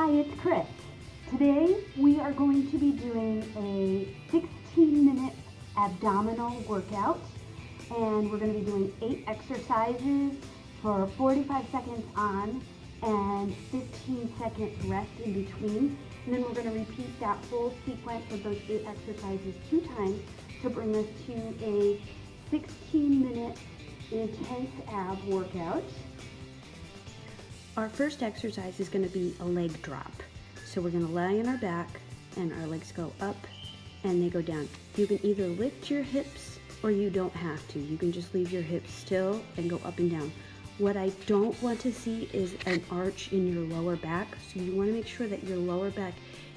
Hi, it's Chris. Today we are going to be doing a 16-minute abdominal workout, and we're going to be doing 8 exercises for 45 seconds on and 15 seconds rest in between. And then we're going to repeat that whole sequence of those 8 exercises 2 times to bring us to a 16-minute intense ab workout. Our first exercise is going to be a leg drop. So we're going to lie on our back and our legs go up and they go down. You can either lift your hips or you don't have to. You can just leave your hips still and go up and down. What I don't want to see is an arch in your lower back. So you want to make sure that your lower back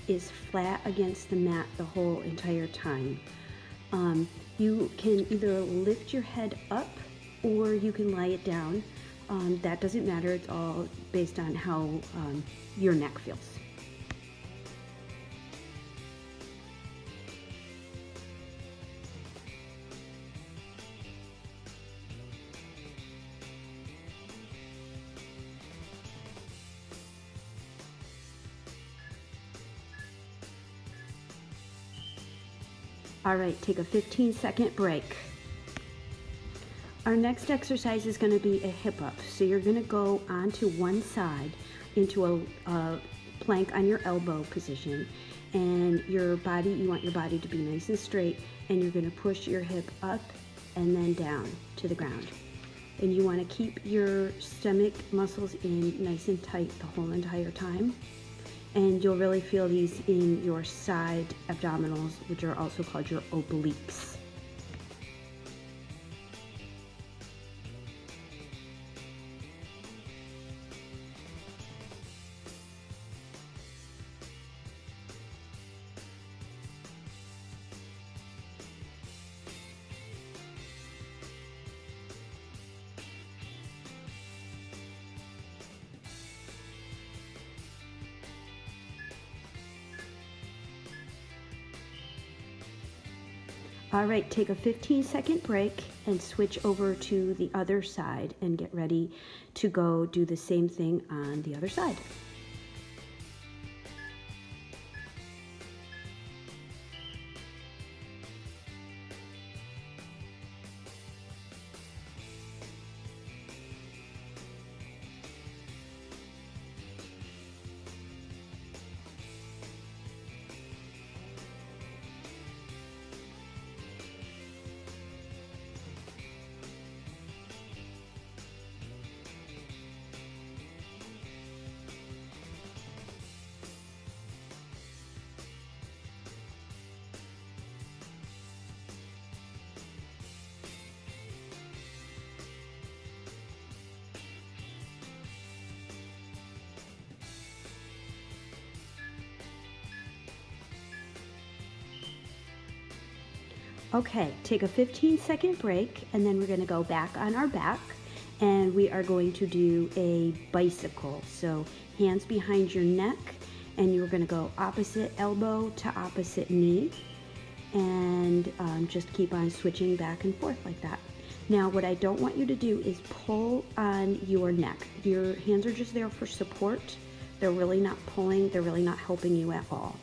is flat against the mat the whole entire time. You can either lift your head up or you can lie it down. That doesn't matter. It's all based on how your neck feels. All right, take a 15-second break. Our next exercise is going to be a hip up. So you're going to go onto one side into a plank on your elbow position, and you want your body to be nice and straight, and you're going to push your hip up and then down to the ground. And you want to keep your stomach muscles in nice and tight the whole entire time. And you'll really feel these in your side abdominals, which are also called your obliques. All right, take a 15-second break and switch over to the other side and get ready to go do the same thing on the other side. Okay, take a 15-second break, and then we're going to go back on our back, and we are going to do a bicycle. So hands behind your neck, and you're going to go opposite elbow to opposite knee, and just keep on switching back and forth like that. Now, what I don't want you to do is pull on your neck. Your hands are just there for support. They're really not pulling. They're really not helping you at all.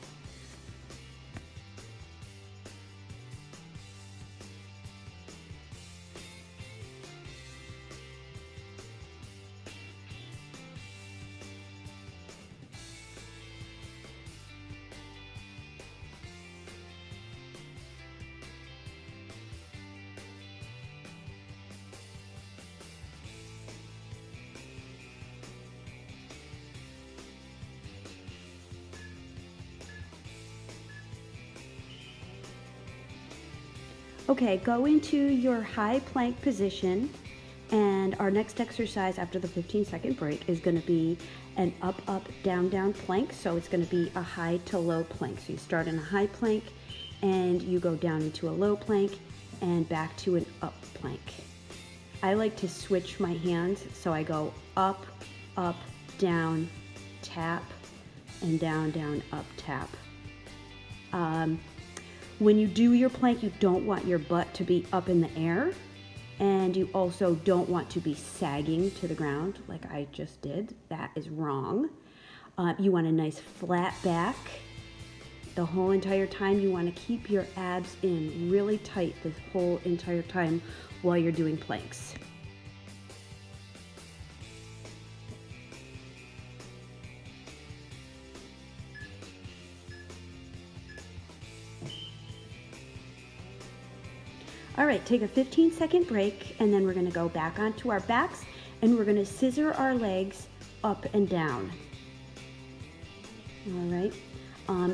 Okay, go into your high plank position, and our next exercise after the 15-second break is going to be an up, up, down, down plank. So it's going to be a high to low plank. So you start in a high plank and you go down into a low plank and back to an up plank. I like to switch my hands, so I go up, up, down, tap, and down, down, up, tap. When you do your plank, you don't want your butt to be up in the air, and you also don't want to be sagging to the ground like I just did. That is wrong. You want a nice flat back. The whole entire time you want to keep your abs in really tight the whole entire time while you're doing planks. All right, take a 15-second break, and then we're going to go back onto our backs, and we're going to scissor our legs up and down. All right.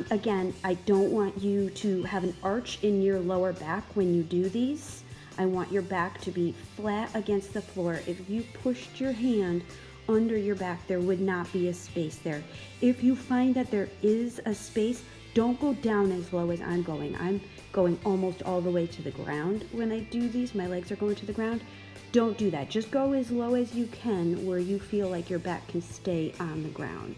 Again, I don't want you to have an arch in your lower back when you do these. I want your back to be flat against the floor. If you pushed your hand under your back, there would not be a space there. If you find that there is a space, don't go down as low as I'm going. I'm going almost all the way to the ground when I do these. My legs are going to the ground. Don't do that. Just go as low as you can where you feel like your back can stay on the ground.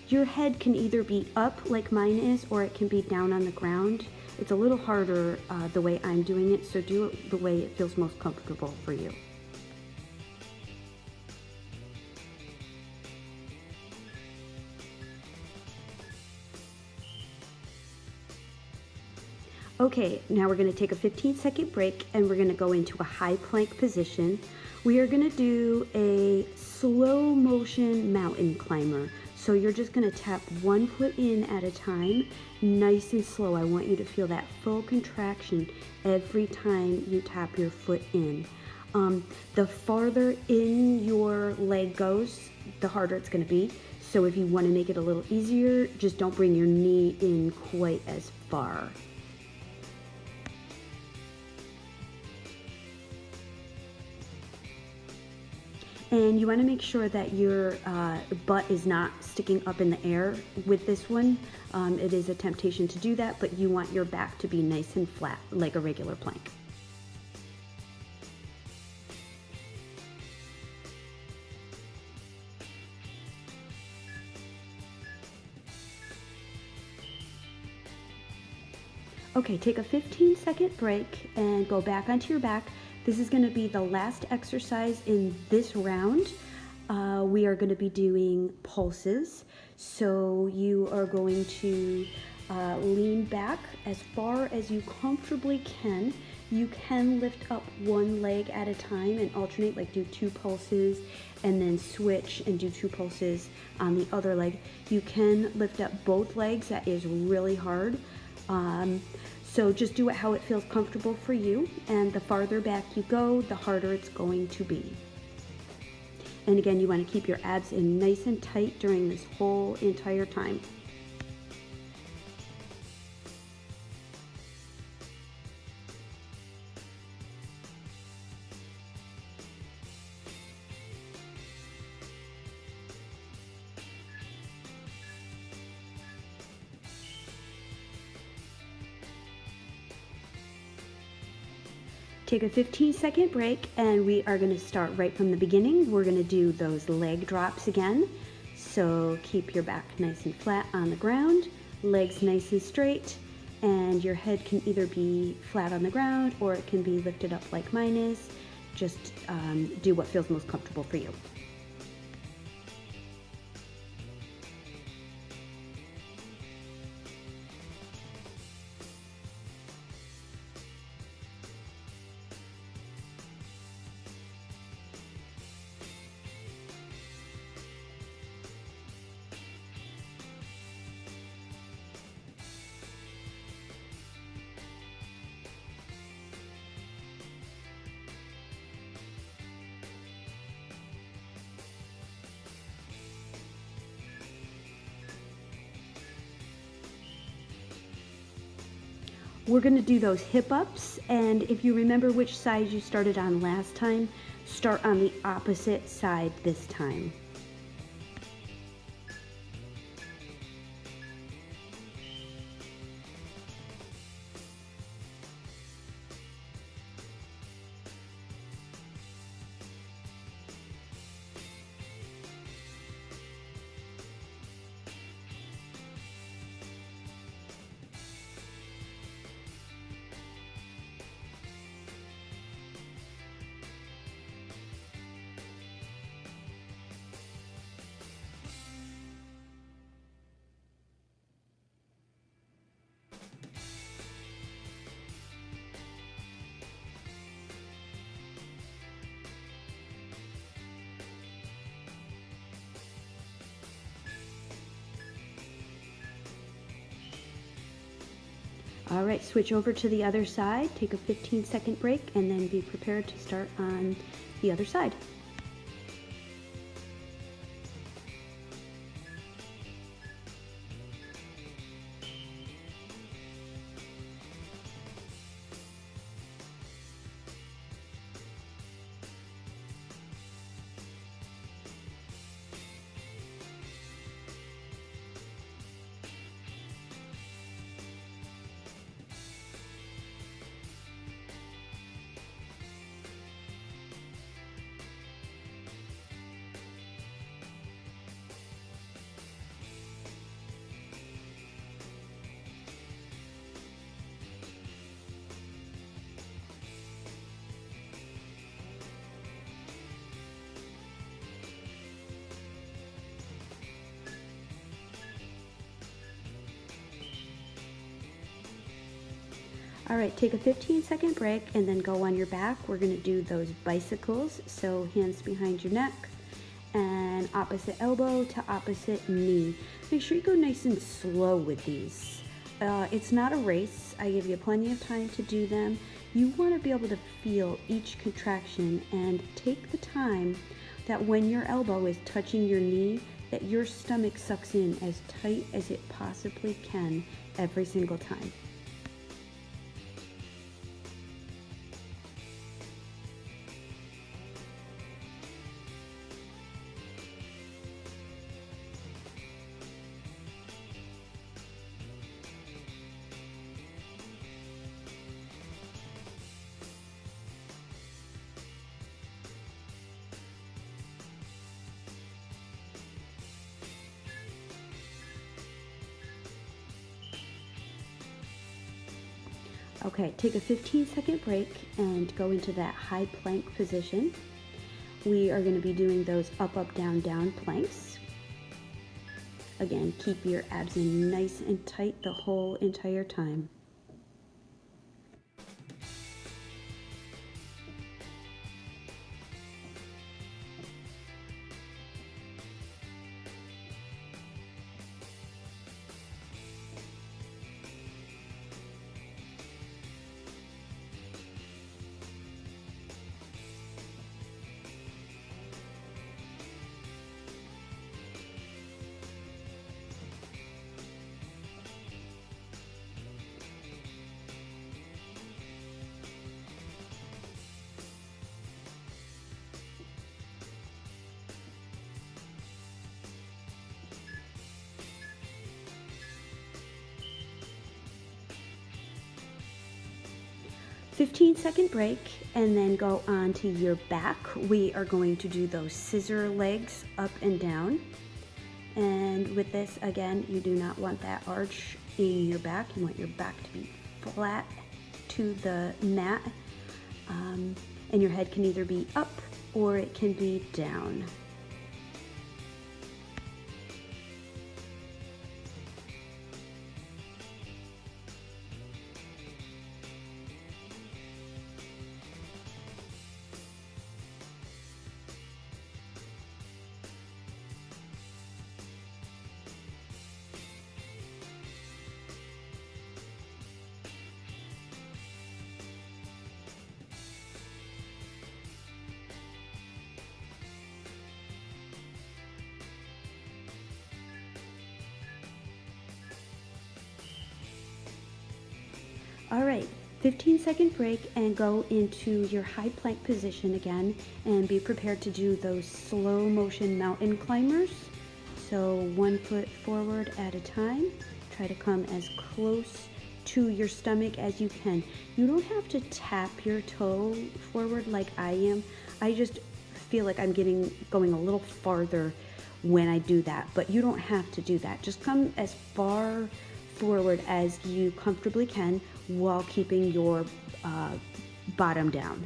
Your head can either be up like mine is, or it can be down on the ground. It's a little harder the way I'm doing it, so do it the way it feels most comfortable for you. Okay, now we're going to take a 15-second break, and we're going to go into a high plank position. We are going to do a slow motion mountain climber. So you're just going to tap one foot in at a time, nice and slow. I want you to feel that full contraction every time you tap your foot in. The farther in your leg goes, the harder it's going to be. So if you want to make it a little easier, just don't bring your knee in quite as far. And you want to make sure that your butt is not sticking up in the air with this one. It is a temptation to do that, but you want your back to be nice and flat like a regular plank. Okay, take a 15-second break and go back onto your back. This is going to be the last exercise in this round. We are going to be doing pulses. So you are going to lean back as far as you comfortably can. You can lift up one leg at a time and alternate, like do 2 pulses and then switch and do 2 pulses on the other leg. You can lift up both legs. That is really hard. So just do it how it feels comfortable for you, and the farther back you go, the harder it's going to be. And again, you want to keep your abs in nice and tight during this whole entire time. Take a 15-second break, and we are going to start right from the beginning. We're going to do those leg drops again. So keep your back nice and flat on the ground, legs nice and straight, and your head can either be flat on the ground or it can be lifted up like mine is. Just do what feels most comfortable for you. We're going to do those hip ups, and if you remember which side you started on last time, start on the opposite side this time. All right, switch over to the other side, take a 15-second break, and then be prepared to start on the other side. All right, take a 15-second break and then go on your back. We're gonna do those bicycles. So hands behind your neck and opposite elbow to opposite knee. Make sure you go nice and slow with these. It's not a race. I give you plenty of time to do them. You wanna be able to feel each contraction and take the time that when your elbow is touching your knee, that your stomach sucks in as tight as it possibly can every single time. Okay, take a 15-second break and go into that high plank position. We are going to be doing those up, up, down, down planks. Again, keep your abs in nice and tight the whole entire time. Fifteen-second break and then go on to your back. We are going to do those scissor legs up and down. And with this, again, you do not want that arch in your back. You want your back to be flat to the mat. And your head can either be up or it can be down. All right, 15-second break and go into your high plank position again and be prepared to do those slow motion mountain climbers. So 1 foot forward at a time. Try to come as close to your stomach as you can. You don't have to tap your toe forward like I am. I just feel like I'm going a little farther when I do that, but you don't have to do that. Just come as far forward as you comfortably can while keeping your bottom down.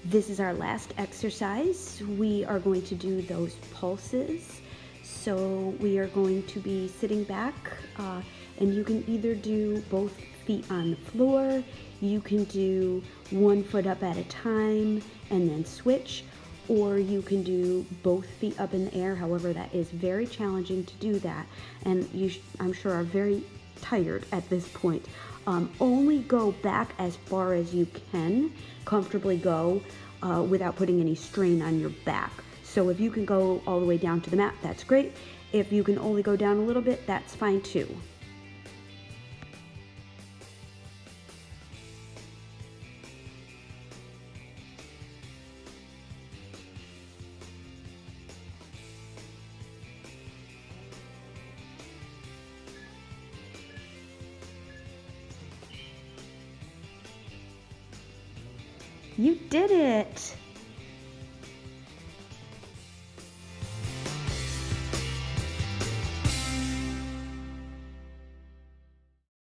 This is our last exercise. We are going to do those pulses. So we are going to be sitting back, and you can either do both feet on the floor, you can do 1 foot up at a time and then switch, or you can do both feet up in the air. However, that is very challenging to do that, and you I'm sure are very tired at this point. Only go back as far as you can comfortably go without putting any strain on your back. So if you can go all the way down to the mat, that's great. If you can only go down a little bit, that's fine too. You did it!